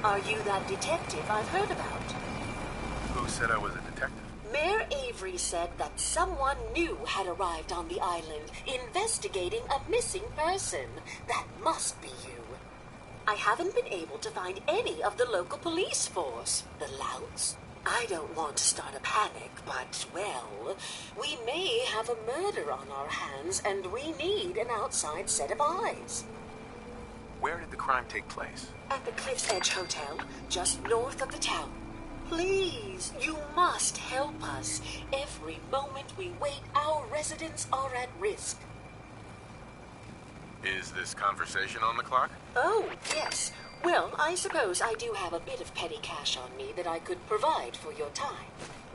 Are you that detective I've heard about? Who said I was a detective? Mayor Avery said that someone new had arrived on the island, investigating a missing person. That must be you. I haven't been able to find any of the local police force. The louts? I don't want to start a panic, but, well, we may have a murder on our hands, and we need an outside set of eyes. Where did the crime take place? At the Cliff's Edge Hotel, just north of the town. Please, you must help us. Every moment we wait, our residents are at risk. Is this conversation on the clock? Oh, yes. Well, I suppose I do have a bit of petty cash on me that I could provide for your time.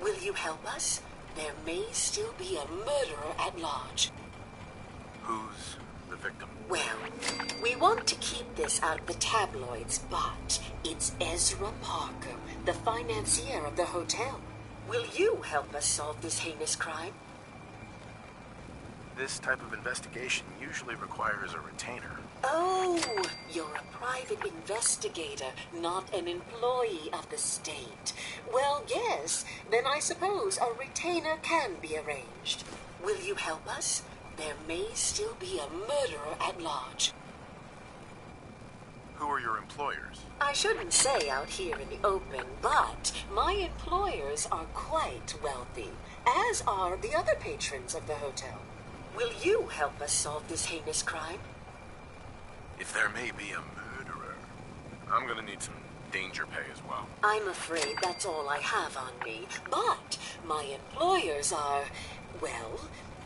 Will you help us? There may still be a murderer at large. Who's the victim? Well, we want to keep this out of the tabloids, but it's Ezra Parker, the financier of the hotel. Will you help us solve this heinous crime? This type of investigation usually requires a retainer. Oh, you're a private investigator, not an employee of the state. Well, yes, then I suppose a retainer can be arranged. Will you help us? There may still be a murderer at large. Who are your employers? I shouldn't say out here in the open, but my employers are quite wealthy, as are the other patrons of the hotel. Will you help us solve this heinous crime? If there may be a murderer, I'm gonna need some danger pay as well. I'm afraid that's all I have on me, but my employers are, well,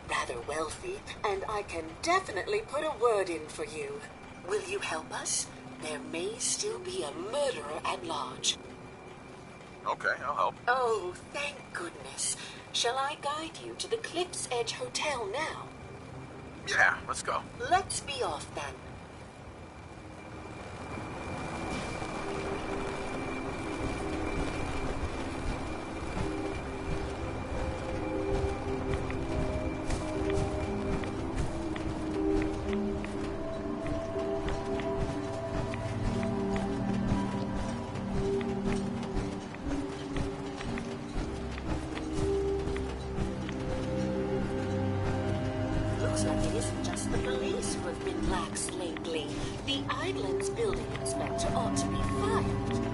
rather wealthy, and I can definitely put a word in for you. Will you help us? There may still be a murderer at large. Okay, I'll help. Oh, thank goodness. Shall I guide you to the Cliff's Edge Hotel now? Yeah, let's go. Let's be off then. Looks like it isn't just the police who have been lax lately. The island's building inspector ought to be fired.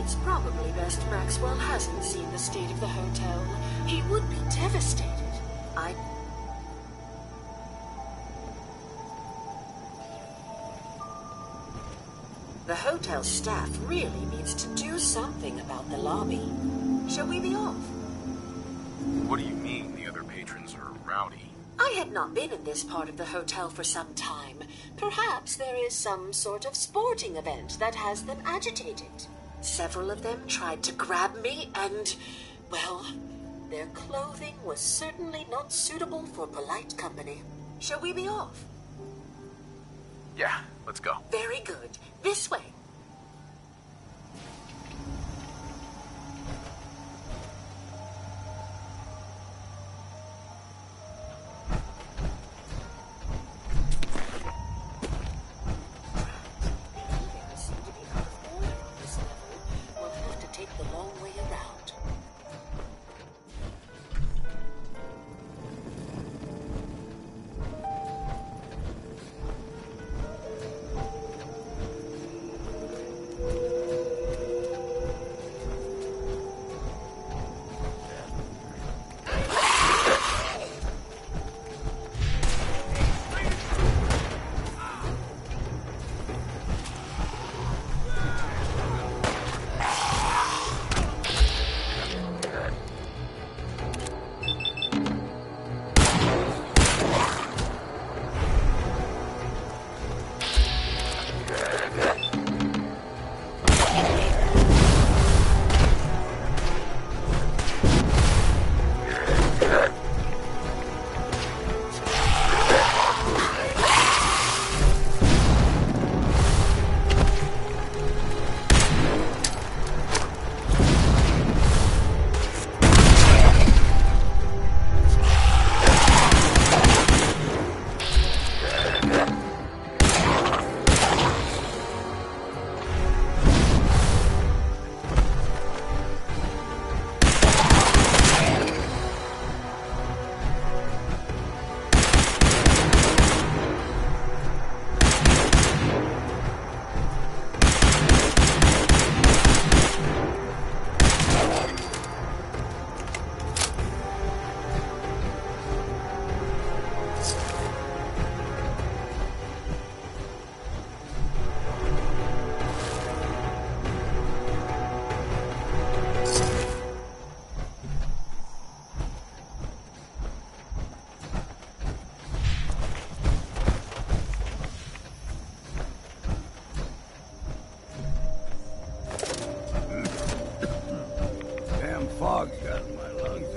It's probably best Maxwell hasn't seen the state of the hotel. He would be devastated. The hotel staff really needs to do something about the lobby. Shall we be off? What do you mean the other patrons are rowdy? I had not been in this part of the hotel for some time. Perhaps there is some sort of sporting event that has them agitated. Several of them tried to grab me and, well, their clothing was certainly not suitable for polite company. Shall we be off? Yeah, let's go. Very good. This way. Fog's got in my lungs.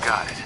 Got it.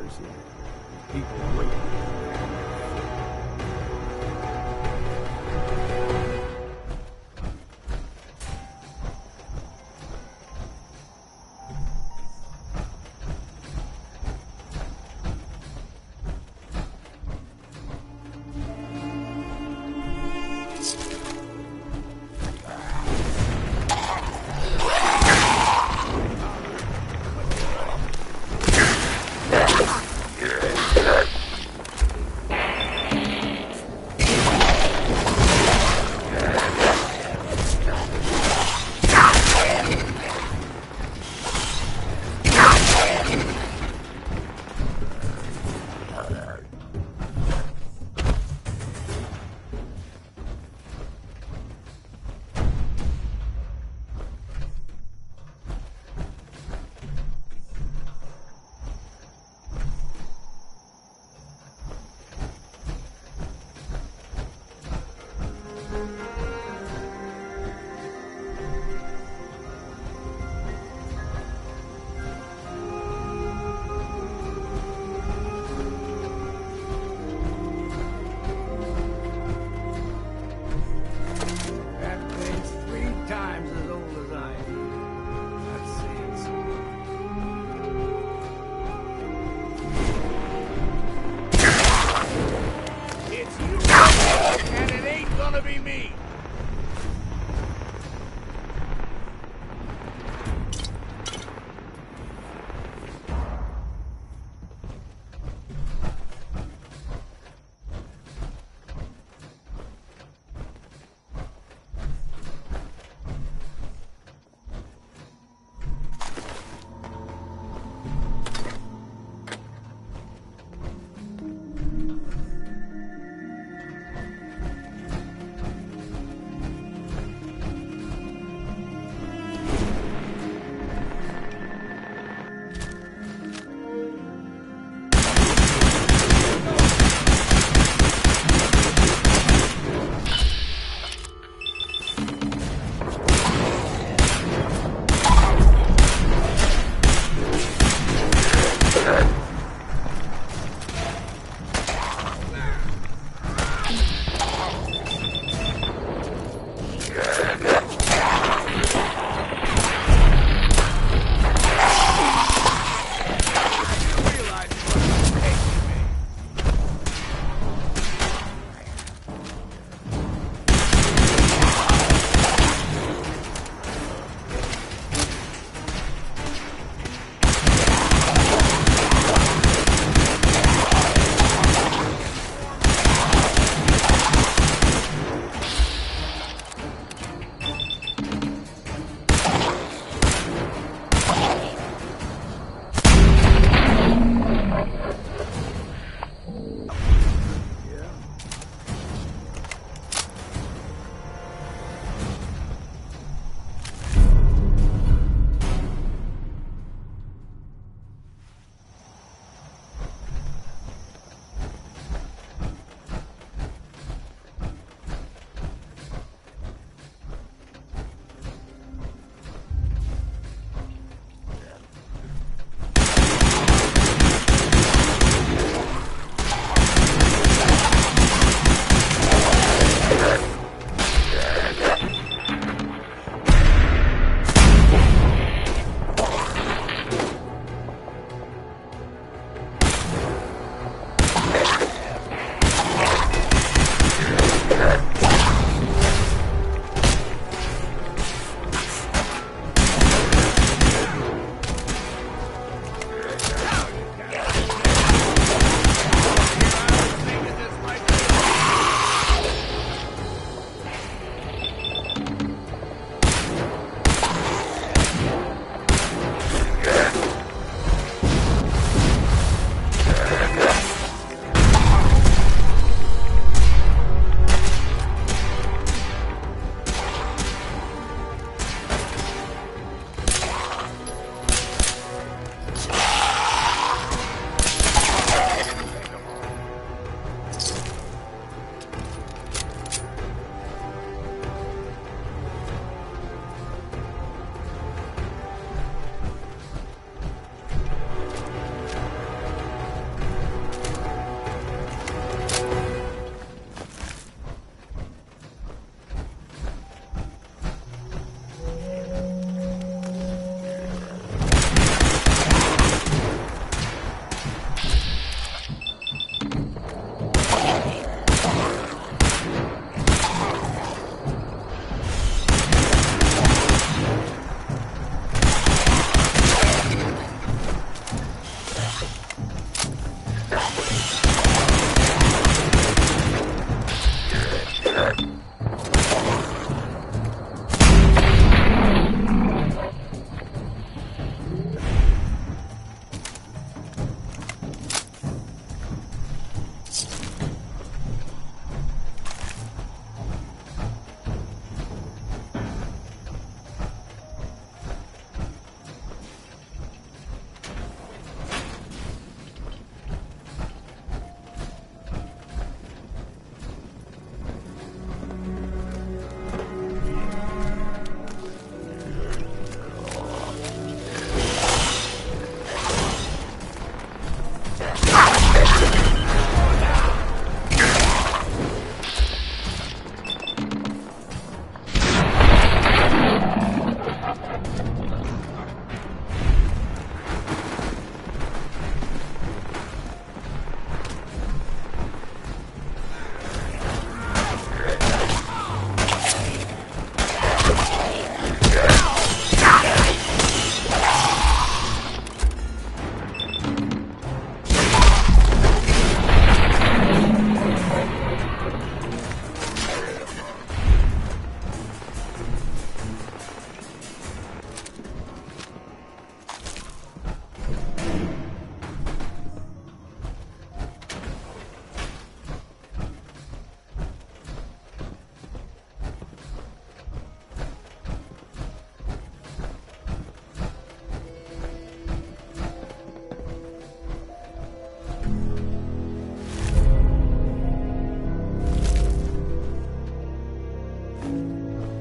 mercy. People waiting.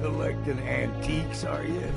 Collecting antiques, are you?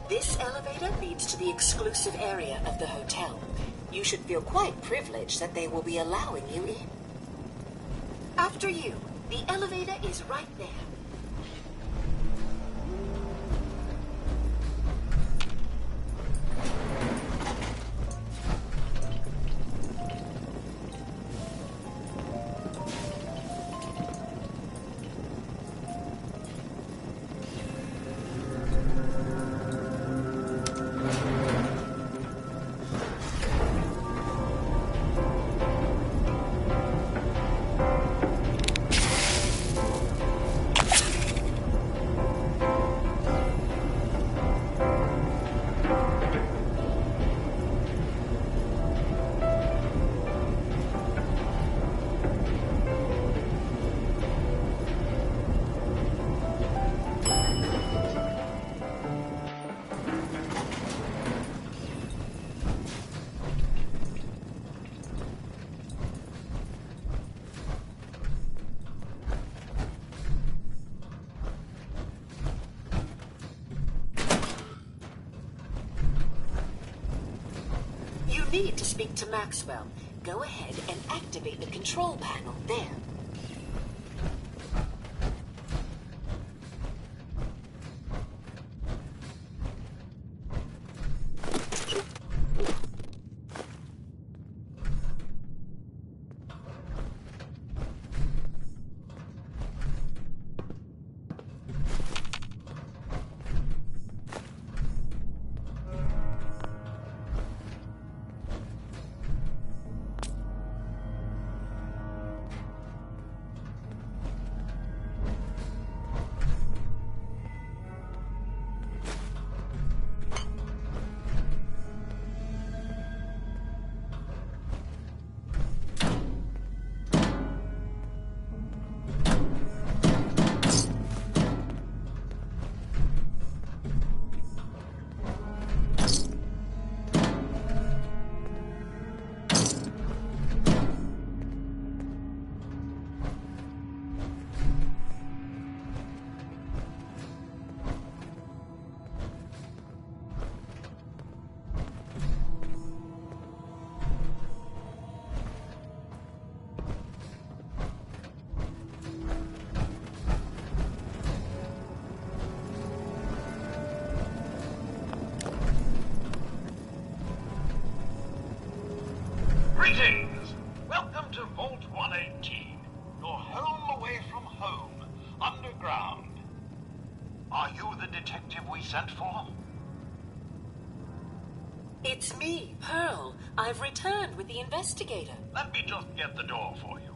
This elevator leads to the exclusive area of the hotel. You should feel quite privileged that they will be allowing you in. After you, the elevator is right there. need to speak to Maxwell. Go ahead and activate the control panel there. Greetings! Welcome to Vault 118, your home away from home, underground. Are you the detective we sent for? It's me, Pearl. I've returned with the investigator. Let me just get the door for you.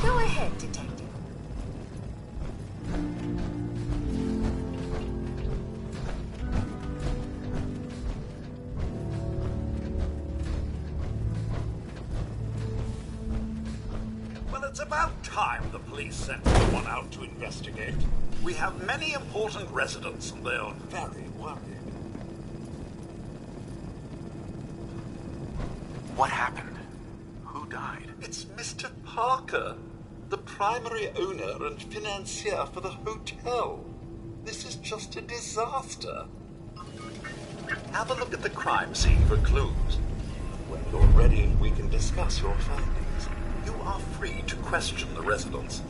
Go ahead, detective. Well, it's about time the police sent someone out to investigate. We have many important residents and they're very worried. What happened? Who died? It's Mr. Parker, the primary owner and financier for the hotel. This is just a disaster. Have a look at the crime scene for clues. When you're ready, we can discuss your findings. You are free to question the residents,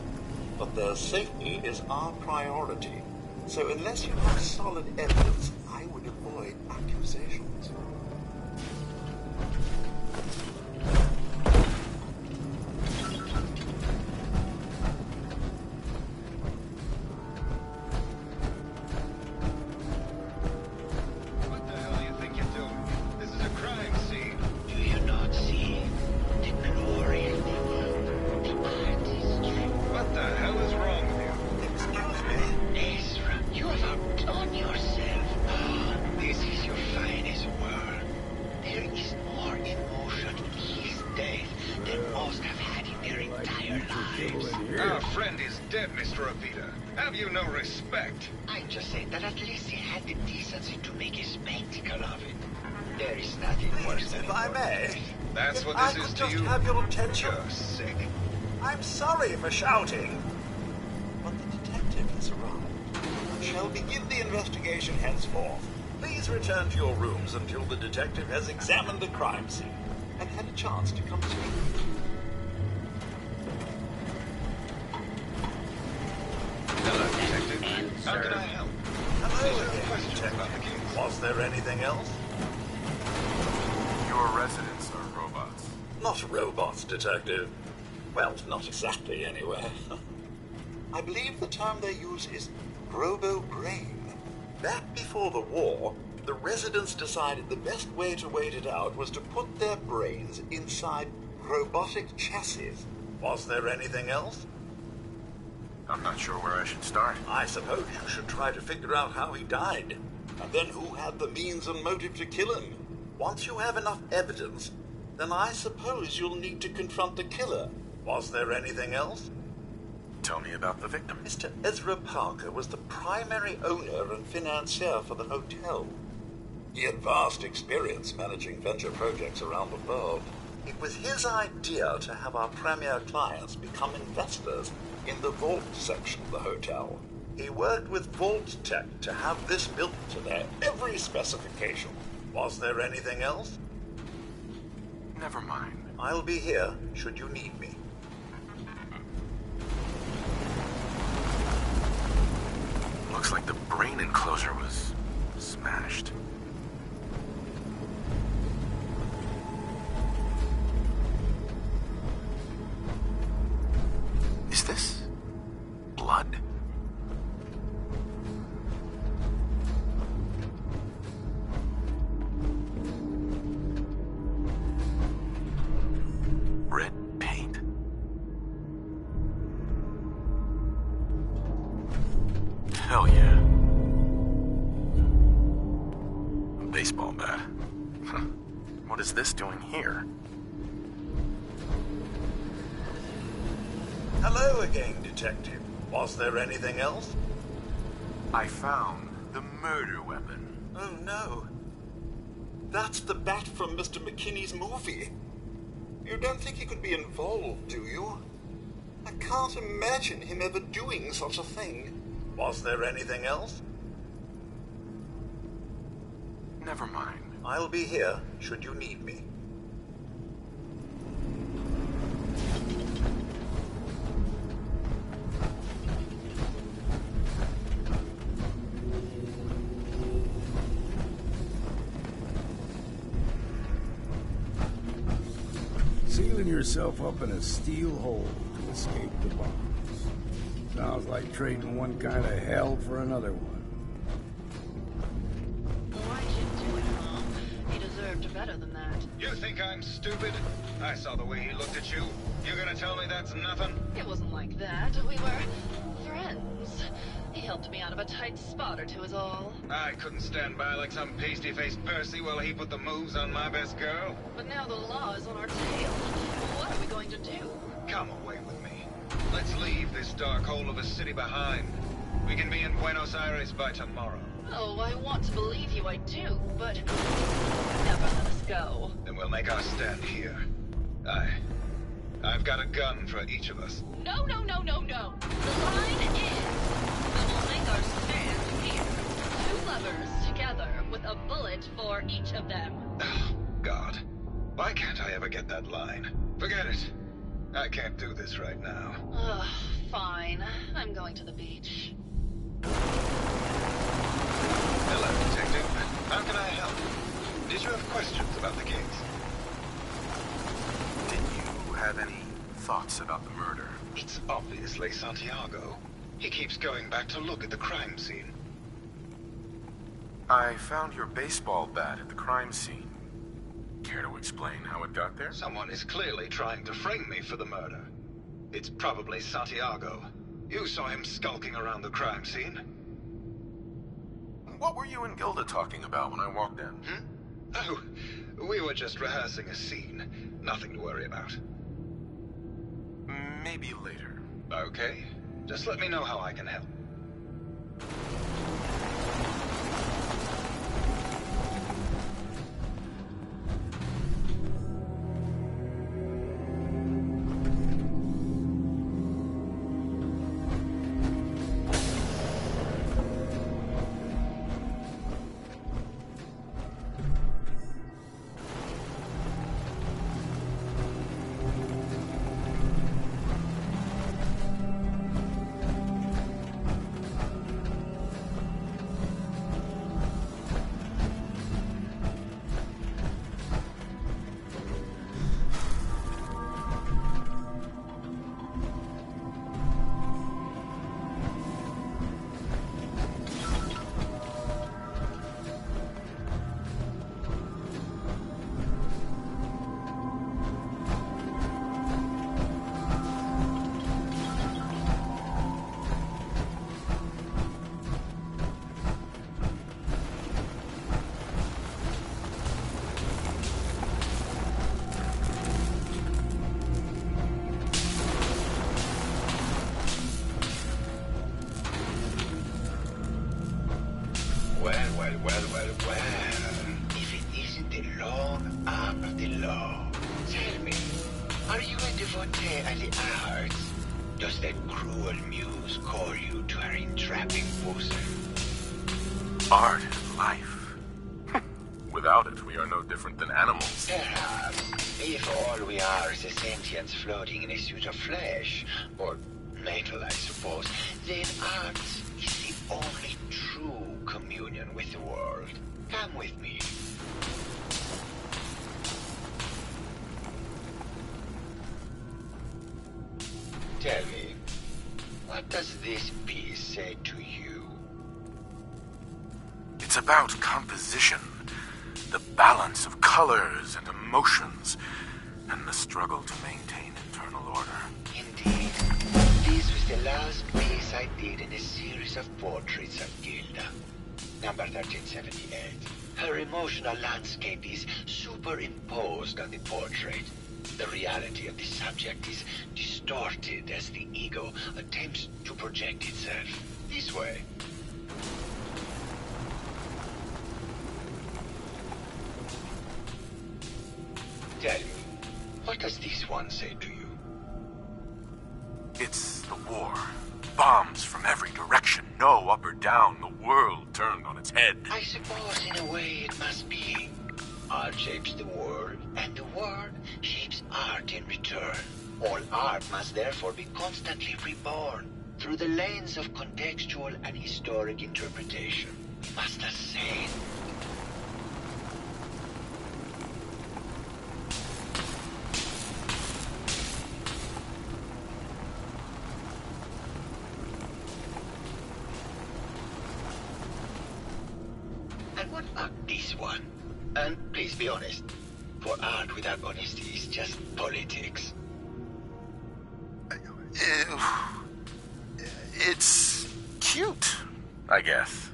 but their safety is our priority. So unless you have solid evidence, I would avoid accusations. What the hell you think you're doing? This is a crime scene. Do you not see the glorious the artistry? What the hell is wrong with you? Excuse me? Ezra, you have outdone yourself. Ah, this is your finest work. There is more emotion in his death than most have had in their entire lives. Our friend is dead, Mr. Avita. Have you no respect? I just said that at least he had the decency to make a spectacle of it. There is nothing worse than If I may, That's if what I this is could to just you? have your attention. You're sick. I'm sorry for shouting, but the detective has arrived and shall begin the investigation henceforth. Please return to your rooms until the detective has examined the crime scene and had a chance to come speak. Hello, Detective. How can I help? Hello Is there a again, question about the detective. case? Was there anything else? Your residents are robots. Not robots, detective. Well, not exactly, anyway. I believe the term they use is robo-brain. Back before the war, the residents decided the best way to wait it out was to put their brains inside robotic chassis. Was there anything else? I'm not sure where I should start. I suppose you should try to figure out how he died, and then who had the means and motive to kill him. Once you have enough evidence, then I suppose you'll need to confront the killer. Was there anything else? tell me about the victim. Mr. Ezra Parker was the primary owner and financier for the hotel. He had vast experience managing venture projects around the world. It was his idea to have our premier clients become investors in the vault section of the hotel. He worked with Vault Tech to have this built to their every specification. Was there anything else? Never mind. I'll be here should you need me. Looks like the brain enclosure was smashed. Is this blood? Red paint? Hell yeah. A baseball bat. What is this doing here? Hello again, Detective. Was there anything else? I found the murder weapon. Oh no. That's the bat from Mr. McKinney's movie. You don't think he could be involved, do you? I can't imagine him ever doing such a thing. Was there anything else? Never mind. I'll be here should you need me. Sealing yourself up in a steel hole to escape the bombs. Sounds like trading one kind of hell for another one. Why'd you do it, Mom? He deserved better than that. You think I'm stupid? I saw the way he looked at you. You're gonna tell me that's nothing? It wasn't like that. We were friends. He helped me out of a tight spot or two is all. I couldn't stand by like some pasty-faced Percy while he put the moves on my best girl. But now the law is on our tail. What are we going to do? Come away with me. Let's leave this dark hole of a city behind. We can be in Buenos Aires by tomorrow. Oh, I want to believe you, I do, but never let us go. Then we'll make our stand here. I've got a gun for each of us. No, no, no, no, no. The line is, we will make our stand here. 2 lovers together with a bullet for each of them. Oh, God. Why can't I ever get that line? Forget it. I can't do this right now. Ugh, fine. I'm going to the beach. Hello, Detective. How can I help? Did you have questions about the case? Did you have any thoughts about the murder? It's obviously Santiago. He keeps going back to look at the crime scene. I found your baseball bat at the crime scene. Care to explain how it got there? Someone is clearly trying to frame me for the murder. It's probably Santiago. You saw him skulking around the crime scene. What were you and Gilda talking about when I walked in? Oh, we were just rehearsing a scene. Nothing to worry about. Maybe later. Okay. Just let me know how I can help. and the arts. Does that cruel muse call you to her entrapping bosom? Art is life. Without it, we are no different than animals. Perhaps, if all we are is a sentience floating in a suit of flesh, or metal, I suppose, then art is the only true communion with the world. Come with me. Tell me, what does this piece say to you? It's about composition, the balance of colors and emotions, and the struggle to maintain internal order. Indeed. This was the last piece I did in a series of portraits of Gilda. Number 1378. Her emotional landscape is superimposed on the portrait. The reality of the subject is distorted as the ego attempts to project itself this way. Tell me, what does this one say to you? It's the war. Bombs from every direction, no up or down, the world turned on its head. I suppose in a way it must be. Art shapes the world, and the world shapes art in return. All art must therefore be constantly reborn through the lens of contextual and historic interpretation. We must ascend. And what about this one? And please be honest, for art without honesty is just politics. It's cute, I guess.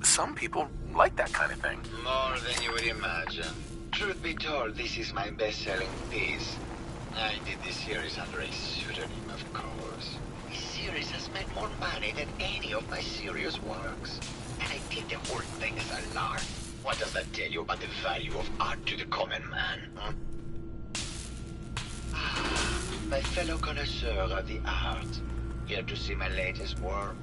Some people like that kind of thing. More than you would imagine. Truth be told, this is my best-selling piece. I did this series under a pseudonym, of course. This series has made more money than any of my serious works. And I did the whole thing as a lark. What does that tell you about the value of art to the common man? Huh? Ah, my fellow connoisseur of the art. Here to see my latest work?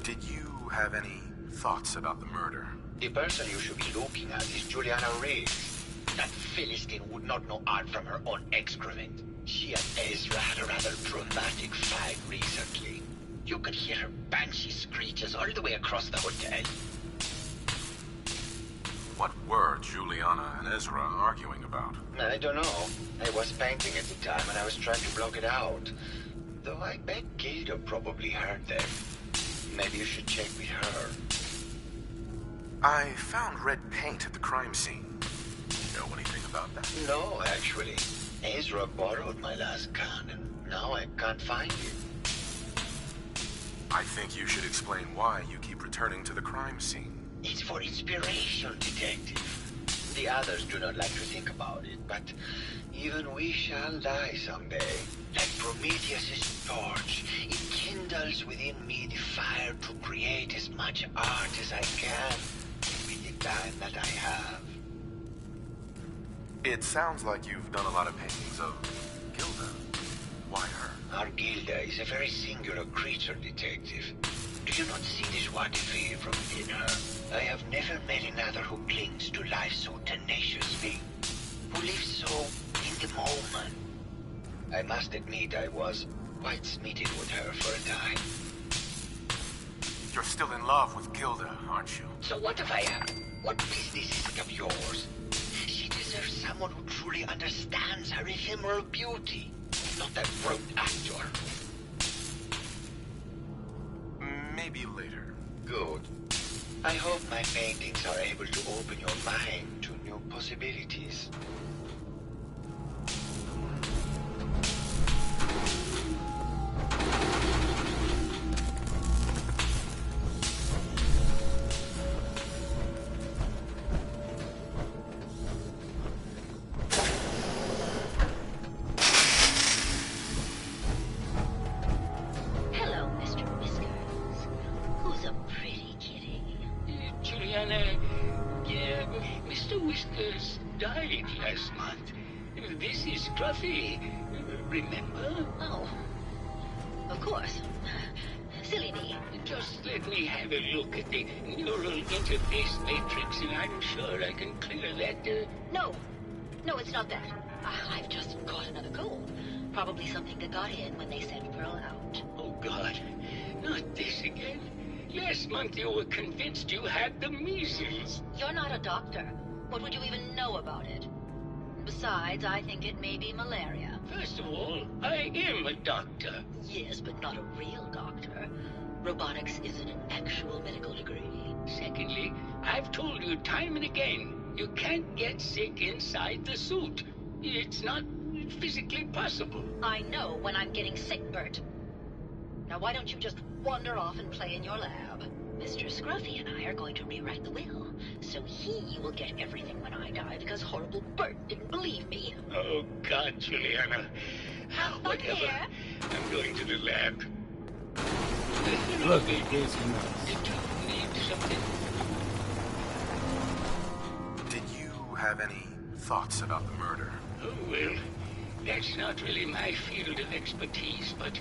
Did you have any thoughts about the murder? The person you should be looking at is Juliana Riggs. That Philistine would not know art from her own excrement. She and Ezra had a rather dramatic fight recently. You could hear her banshee screeches all the way across the hotel. What were Juliana and Ezra arguing about? I don't know. I was painting at the time and I was trying to block it out. Though I bet Gilda probably heard them. Maybe you should check with her. I found red paint at the crime scene. You know anything about that? No, actually. Ezra borrowed my last gun and now I can't find it. I think you should explain why you keep returning to the crime scene. It's for inspiration, detective. The others do not like to think about it, but even we shall die someday. Like Prometheus' torch, it kindles within me the fire to create as much art as I can with the time that I have. It sounds like you've done a lot of paintings of Gilda. Why her? Our Gilda is a very singular creature, detective. Do you not see the joie de vivre from within her? I have never met another who clings to life so tenaciously, who lives so in the moment. I must admit I was quite smitten with her for a time. You're still in love with Gilda, aren't you? So what if I am? What business is it of yours? She deserves someone who truly understands her ephemeral beauty, not that rote actor. Maybe later. Good. I hope my paintings are able to open your mind to new possibilities. Hello, Mr. Whiskers. Who's a pretty kitty? Juliana, Mr. Whiskers died last Scruffy. Remember? Oh. Of course. Silly me. Just let me have a look at the neural interface matrix, and I'm sure I can clear that. No. No, it's not that. I've just caught another cold. Probably something that got in when they sent Pearl out. Oh, God. Not this again. Last month you were convinced you had the measles. You're not a doctor. What would you even know about it? Besides, I think it may be malaria. First of all, I am a doctor. Yes, but not a real doctor. Robotics isn't an actual medical degree. Secondly, I've told you time and again, you can't get sick inside the suit. It's not physically possible. I know when I'm getting sick, Bert. Now why don't you just wander off and play in your lab? Mr. Scruffy and I are going to rewrite the will, so he will get everything when I die because horrible Bert didn't believe me. Oh, God, Juliana. Have fun Whatever. here. I'm going to the lab. Look at this mess. Did you need something? Did you have any thoughts about the murder? Oh, well, that's not really my field of expertise, but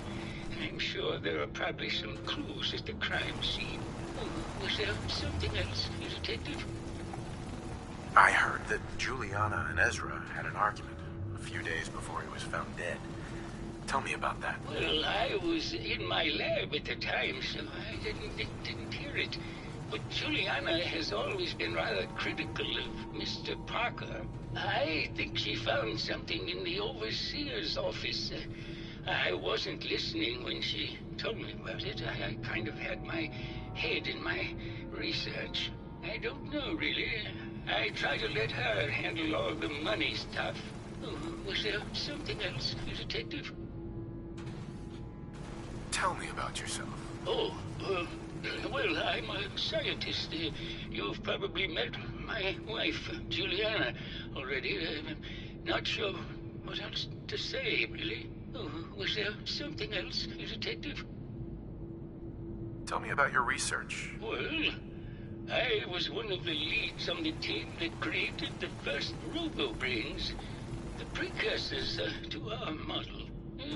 I'm sure there are probably some clues at the crime scene. Oh, was there something else, Detective? I heard that Juliana and Ezra had an argument a few days before he was found dead. Tell me about that. Well, I was in my lab at the time, so I didn't hear it. But Juliana has always been rather critical of Mr. Parker. I think she found something in the overseer's office. I wasn't listening when she told me about it. I kind of had my head in my research. I don't know, really. I try to let her handle all the money stuff. Oh, was there something else, Detective? Tell me about yourself. Oh, well, I'm a scientist. You've probably met my wife, Juliana, already. Not sure what else to say, really. Oh, was there something else, Detective? Tell me about your research. Well, I was one of the leads on the team that created the first robo-brains, the precursors to our model.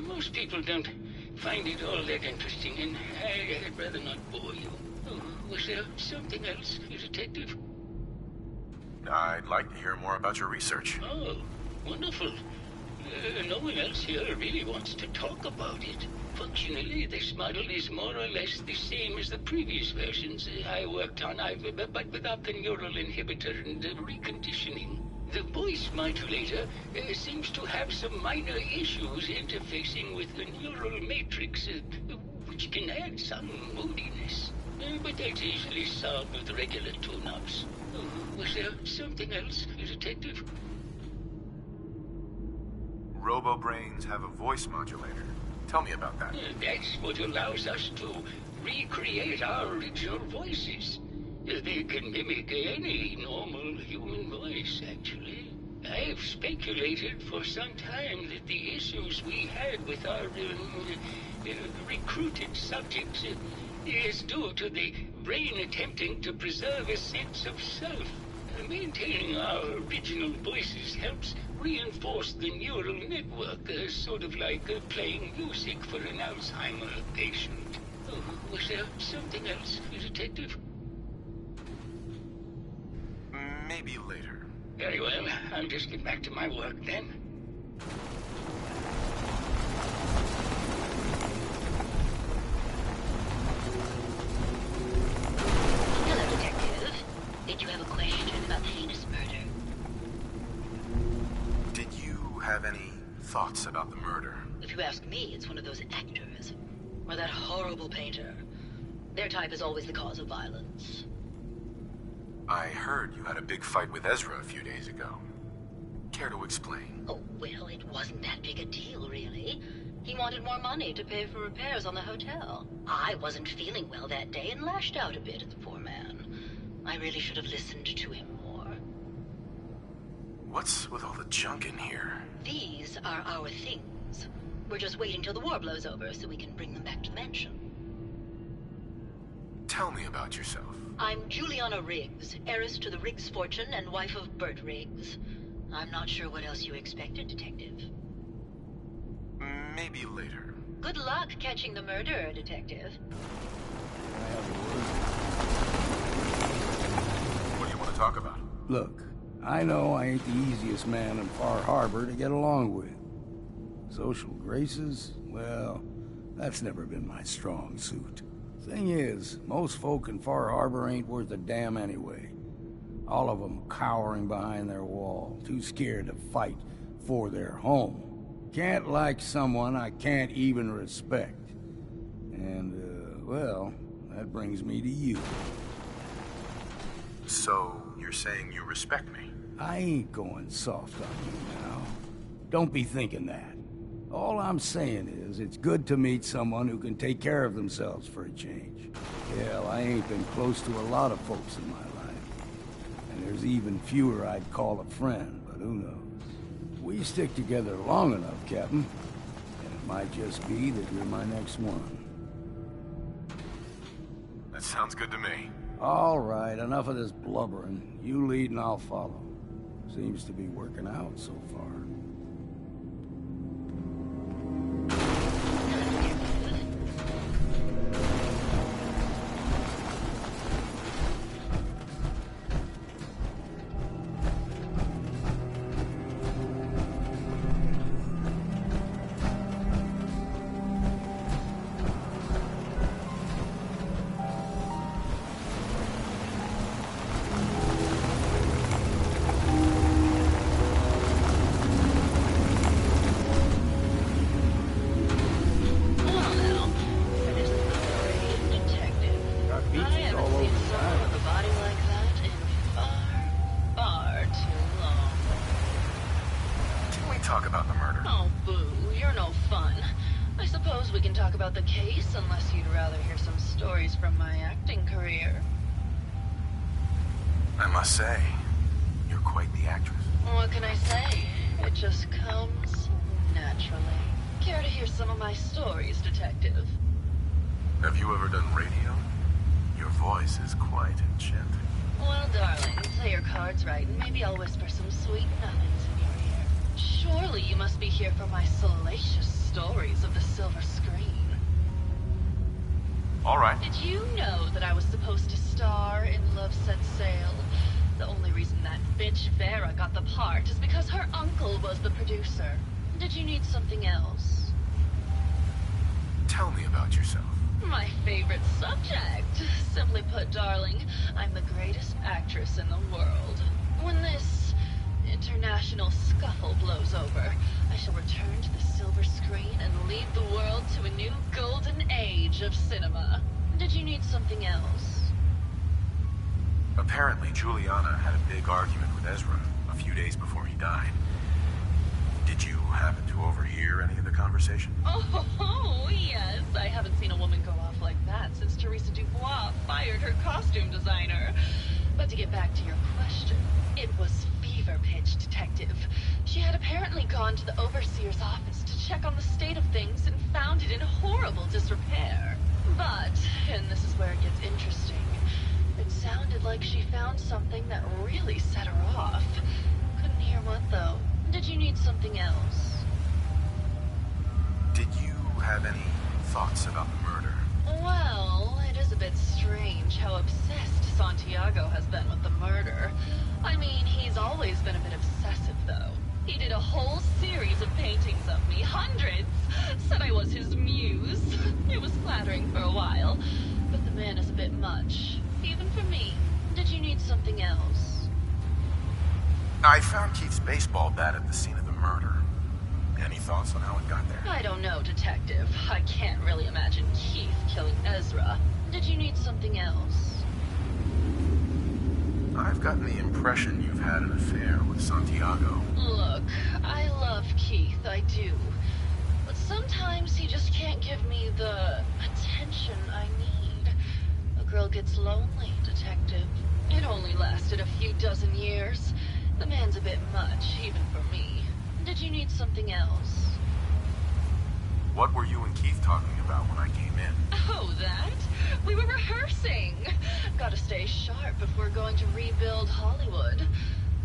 Most people don't find it all that interesting, and I'd rather not bore you. Oh, was there something else, Detective? I'd like to hear more about your research. Oh, wonderful. No one else here really wants to talk about it. Functionally, this model is more or less the same as the previous versions I worked on, but without the neural inhibitor and reconditioning. The voice modulator seems to have some minor issues interfacing with the neural matrix, which can add some moodiness. But that's easily solved with regular tune-ups. Was there something else, Detective? Robo-brains have a voice modulator. Tell me about that. That's what allows us to recreate our original voices. They can mimic any normal human voice, actually. I've speculated for some time that the issues we had with our recruited subjects is due to the brain attempting to preserve a sense of self. Maintaining our original voices helps reinforce the neural network, sort of like playing music for an Alzheimer patient. Oh, was there something else, Detective? Maybe later. Very well. I'll just get back to my work then. Hello, Detective. Did you have a question about the heinous murder? Did you have any thoughts about the murder? If you ask me, it's one of those actors. Or that horrible painter. Their type is always the cause of violence. I heard you had a big fight with Ezra a few days ago. Care to explain? Oh, well, it wasn't that big a deal, really. He wanted more money to pay for repairs on the hotel. I wasn't feeling well that day and lashed out a bit at the poor man. I really should have listened to him more. What's with all the junk in here? These are our things. We're just waiting till the war blows over so we can bring them back to the mansion. Tell me about yourself. I'm Juliana Riggs, heiress to the Riggs fortune and wife of Bert Riggs. I'm not sure what else you expected, Detective. Maybe later. Good luck catching the murderer, Detective. What do you want to talk about? Look, I know I ain't the easiest man in Far Harbor to get along with. Social graces? Well, that's never been my strong suit. Thing is, most folk in Far Harbor ain't worth a damn anyway. All of them cowering behind their wall, too scared to fight for their home. Can't like someone I can't even respect. And, well, that brings me to you. So, you're saying you respect me? I ain't going soft on you now. Don't be thinking that. All I'm saying is, it's good to meet someone who can take care of themselves for a change. Hell, I ain't been close to a lot of folks in my life. And there's even fewer I'd call a friend, but who knows? We stick together long enough, Captain. And it might just be that you're my next one. That sounds good to me. All right, enough of this blubbering. You lead and I'll follow. Seems to be working out so far. Talk about the murder. Oh, boo. You're no fun. I suppose we can talk about the case, unless you'd rather hear some stories from my acting career. I must say, you're quite the actress. What can I say? It just comes naturally. Care to hear some of my stories, Detective? Have you ever done radio? Your voice is quite enchanting. Well, darling, play your cards right, and maybe I'll whisper some sweet nothings in your ear. Surely you must be here for my salacious stories of the silver screen. All right. Did you know that I was supposed to star in Love Set Sail? The only reason that bitch Vera got the part is because her uncle was the producer. Did you need something else? Tell me about yourself. My favorite subject. Simply put, darling, I'm the greatest actress in the world. When this international scuffle blows over, I shall return to the silver screen and lead the world to a new golden age of cinema. Did you need something else? Apparently, Juliana had a big argument with Ezra a few days before he died. Did you happen to overhear any of the conversation? Oh, yes. I haven't seen a woman go off like that since Teresa Dubois fired her costume designer. But to get back to your question, it was fever pitch, Detective. She had apparently gone to the overseer's office to check on the state of things and found it in horrible disrepair. But, and this is where it gets interesting, it sounded like she found something that really set her off. Couldn't hear what, though. Did you need something else? Did you have any thoughts about the murder? Well, it is a bit strange how obsessed Santiago has been with the murder. I mean, he's always been a bit obsessive, though. He did a whole series of paintings of me, hundreds. Said I was his muse. It was flattering for a while, but the man is a bit much, even for me. Did you need something else? I found Keith's baseball bat at the scene of the murder. Any thoughts on how it got there? I don't know, Detective. I can't really imagine Keith killing Ezra. Did you need something else? I've gotten the impression you've had an affair with Santiago. Look, I love Keith, I do. But sometimes he just can't give me the attention I need. A girl gets lonely, Detective. It only lasted a few dozen years. The man's a bit much, even for me. Did you need something else? What were you and Keith talking about when I came in? Oh, that? We were rehearsing. Gotta stay sharp if we're going to rebuild Hollywood.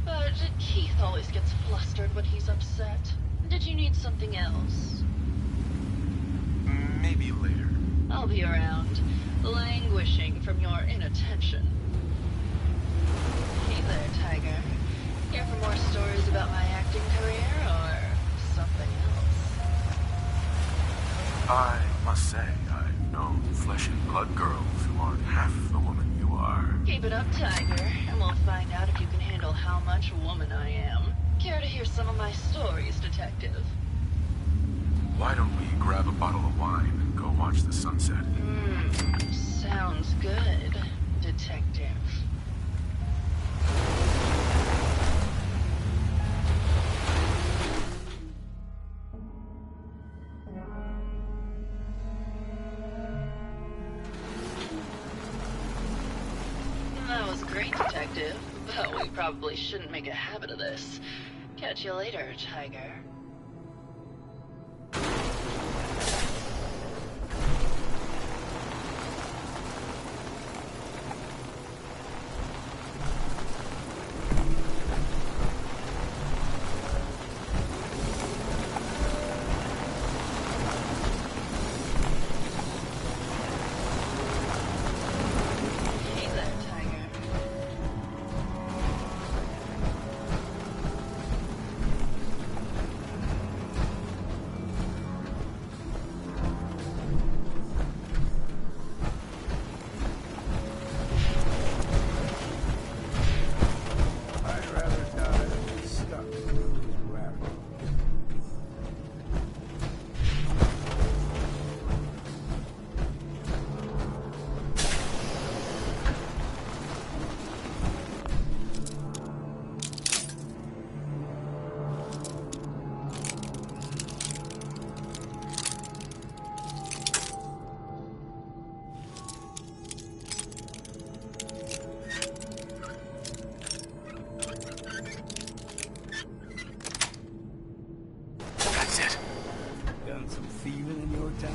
But Keith always gets flustered when he's upset. Did you need something else? Maybe later. I'll be around, languishing from your inattention. Hey there, Tiger. Here for more stories about my acting career, or something else? I must say, I've known flesh and blood girls who aren't half the woman you are. Keep it up, Tiger, and we'll find out if you can handle how much woman I am. Care to hear some of my stories, Detective? Why don't we grab a bottle of wine and go watch the sunset? Sounds good, Detective. That was great, Detective, but we probably shouldn't make a habit of this. Catch you later, Tiger. Hey there, Tiger. I'd rather die than be stuck with those radicals. That's it. Done some thieving in your time?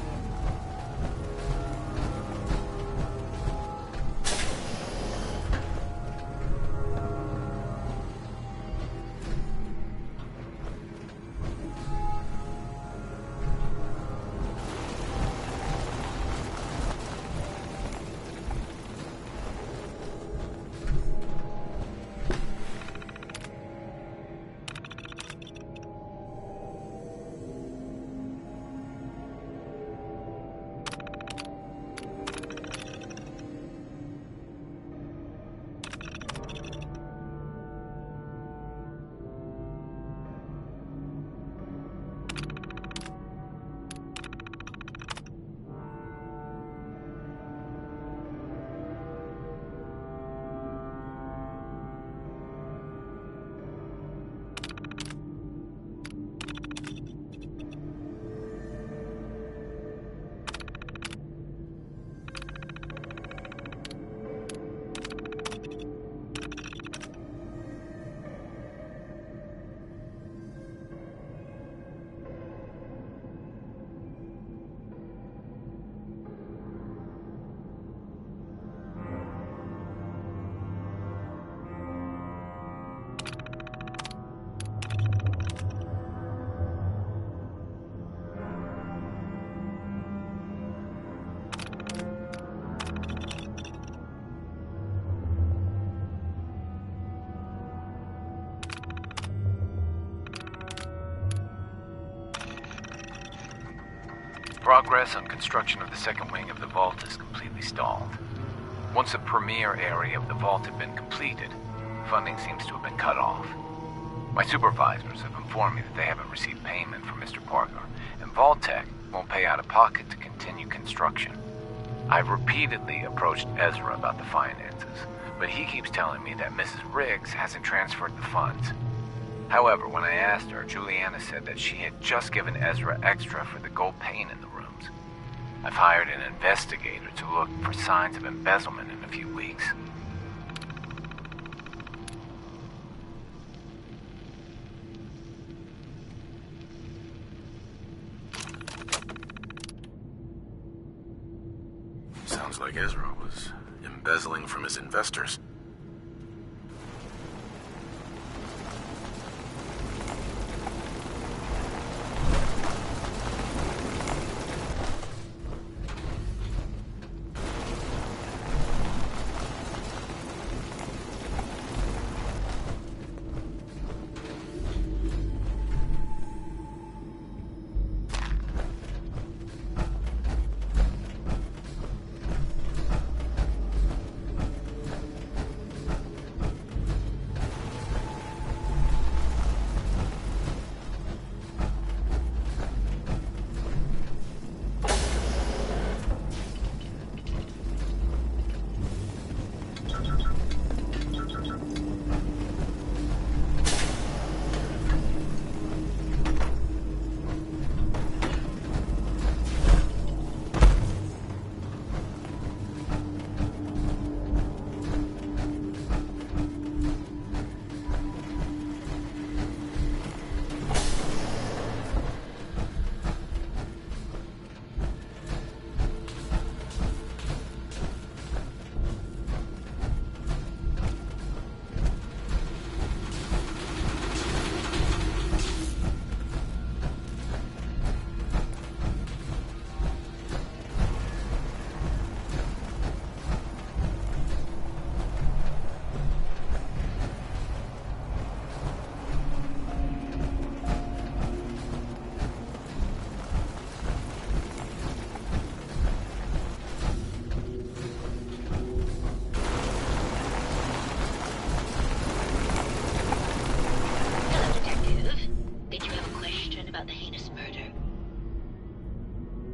Progress on construction of the second wing of the vault is completely stalled. Once the premier area of the vault had been completed, funding seems to have been cut off. My supervisors have informed me that they haven't received payment from Mr. Parker, and Vault-Tec won't pay out of pocket to continue construction. I've repeatedly approached Ezra about the finances, but he keeps telling me that Mrs. Riggs hasn't transferred the funds. However, when I asked her, Juliana said that she had just given Ezra extra for the gold paint in the rooms. I've hired an investigator to look for signs of embezzlement in a few weeks. Sounds like Ezra was embezzling from his investors.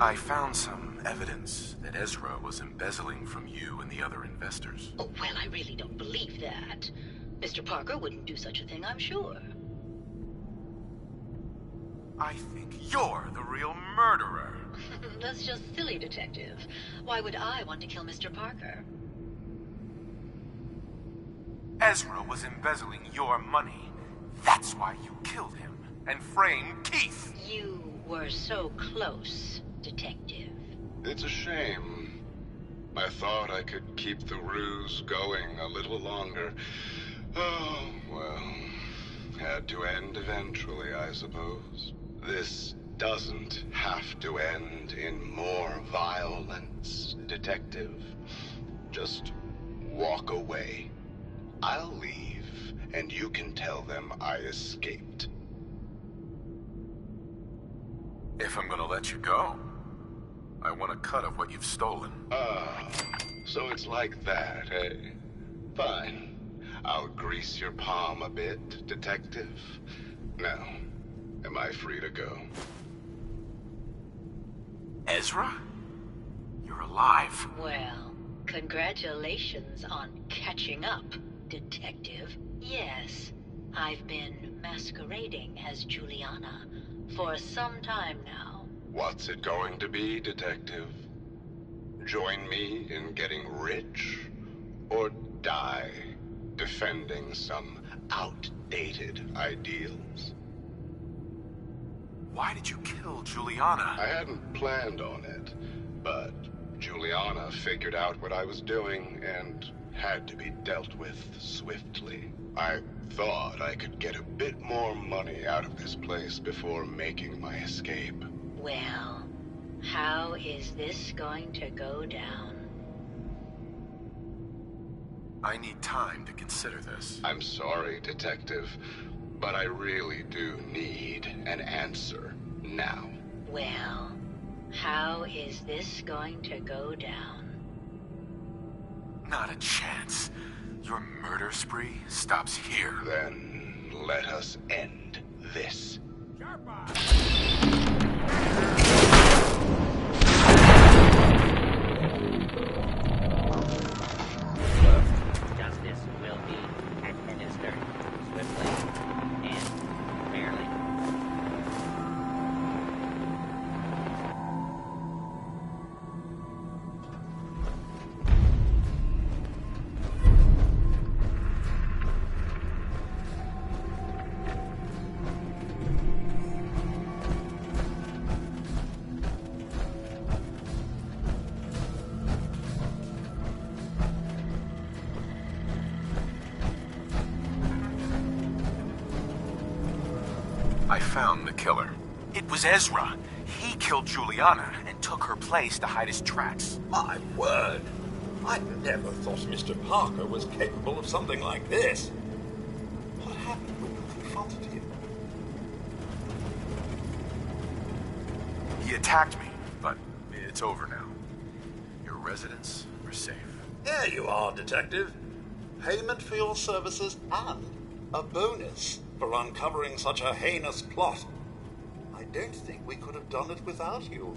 I found some evidence that Ezra was embezzling from you and the other investors. Oh, well, I really don't believe that. Mr. Parker wouldn't do such a thing, I'm sure. I think you're the real murderer. That's just silly, Detective. Why would I want to kill Mr. Parker? Ezra was embezzling your money. That's why you killed him and framed Keith. You were so close, Detective. It's a shame. I thought I could keep the ruse going a little longer. Oh, well, had to end eventually, I suppose. This doesn't have to end in more violence, Detective. Just walk away. I'll leave, and you can tell them I escaped. If I'm gonna let you go, I want a cut of what you've stolen. Ah, so it's like that, eh? Fine. I'll grease your palm a bit, Detective. Now, am I free to go? Ezra? You're alive. Well, congratulations on catching up, Detective. Yes, I've been masquerading as Juliana for some time now. What's it going to be, Detective? Join me in getting rich? Or die defending some outdated ideals? Why did you kill Juliana? I hadn't planned on it, but Juliana figured out what I was doing and had to be dealt with swiftly. I thought I could get a bit more money out of this place before making my escape. Well, how is this going to go down? I need time to consider this. I'm sorry, Detective, but I really do need an answer now. Well, how is this going to go down? Not a chance. Your murder spree stops here. Then let us end this. Justice will be administered swiftly and fairly. I found the killer. It was Ezra. He killed Juliana and took her place to hide his tracks. My word! I never thought Mr. Parker was capable of something like this. What happened when you confronted him? He attacked me, but it's over now. Your residents are safe. There you are, Detective. Payment for your services and a bonus for uncovering such a heinous plot. I don't think we could have done it without you.